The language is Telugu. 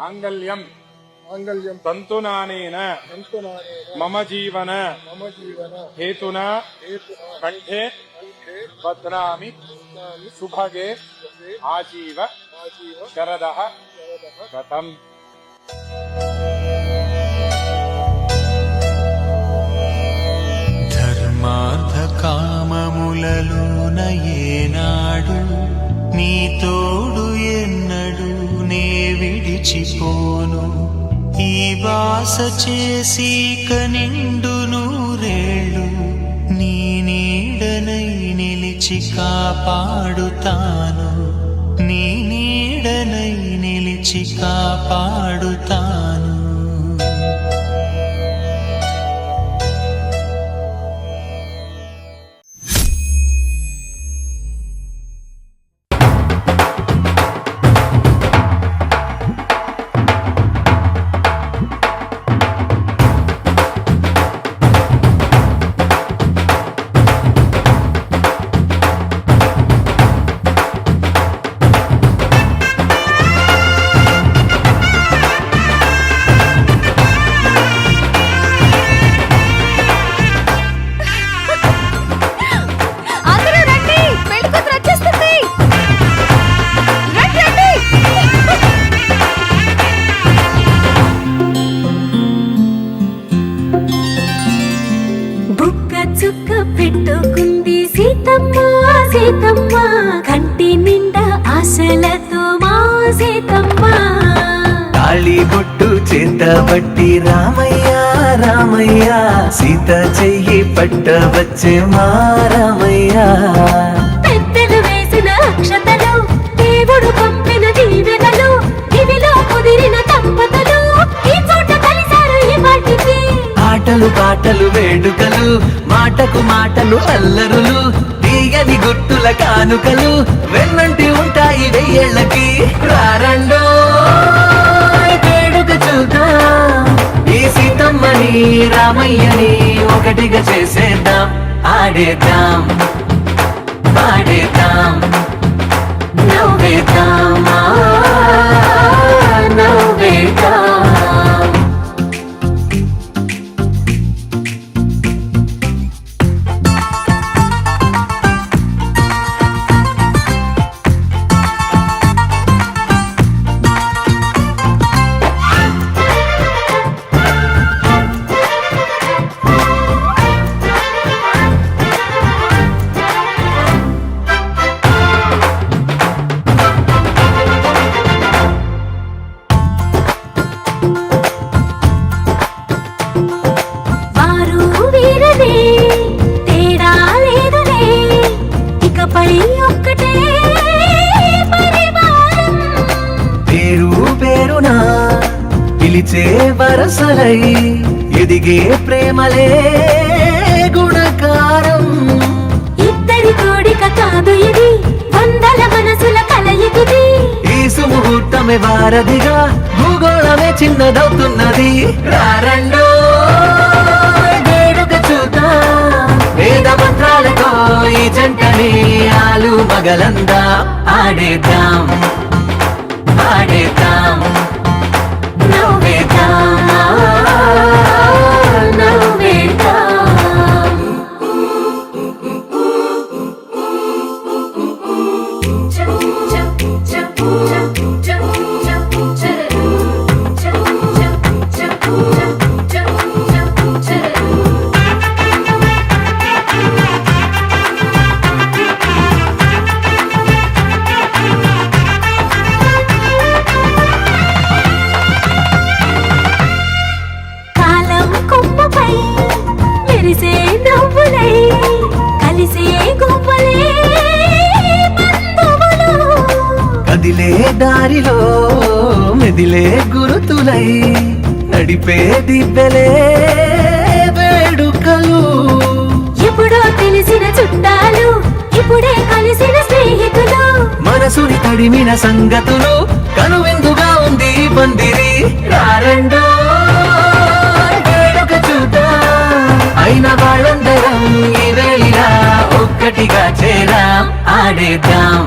మాంగళ్యం మాంగళ్యం తంతునానేన మమ జీవన హేతునా కంఠే బధ్నామి సుభగే ఆజీవ శరదః శతం. ధర్మార్థ కామములలోన ఏనాడు నీ తోడు ఎన్నడు నే విడిచిపోను. ఈ వాస చేసి కనిండు నూరేళ్ళు నీ నీడనై నిలిచి కాపాడుతాను. నీ నీడనై నిలిచి కాపాడుతాను. చుక్క పెట్టుకుంది సీతమ్మ సీతమ్మ, కంటి నిండా ఆశలతో మా సీతమ్మ. తాళి బొట్టు చేతబట్టి రామయ్య రామయ్య, సీత చెయ్యి పట్టవచ్చే మా రామయ్య. పెద్దలు వేసిన అక్షతలు, దేవుడు పంపిన దీవెనలు, ఇవిలో కుదిరిన దంపతులు ఈ చోట కలిసారు ఈ పాటికి. ఆటలు పాటలు వేడుకలు, మాటకు మాటలు అల్లరులు, తీయని గుట్టుల కానుకలు వెన్నంటి ఉంటాయి వెయ్యేళ్ళకి. రారండో వేడుక చూద్దాం, ఈ సీతమ్మని రామయ్యని ఒకటిగా చేసేద్దాం. ఆడేద్దాం పాడేద్దాం నవ్వేద్దాం నవ్వేద్దాం. పిలిచే వరసలై ఎదిగే ప్రేమలే గుణకారం. ఇద్దరి కోడిక కాదు ఇది, వందల మనసుల కలయికిది. ఈ సుముహూర్తమే వారధిగా, భూగోళమే చిన్నదవుతున్నది. రారండో వేడుక చూద్దాం, వేద మంత్రాలతో ఈ జంటని ఆలు మగలందా. ఆడేద్దాం ఆడేద్దాం నవ్వేద్దాం నవ్వేద్దాం. కదిలే దారిలో మెదిలే గురుతులై, నడిపే దిబ్బెలే వేడుకలు. ఎప్పుడో తెలిసిన చుట్టాలు, ఇప్పుడే కలిసిన స్నేహితులు, మనసుని తడిమిన సంగతులు, కనువిందుగా ఉంది పందిరి. రారండో వేడుక చూద్దాం, అయిన వాళ్ళందరం ఈ వేళ ఒక్కటిగా చేరాం. ఆడేద్దాం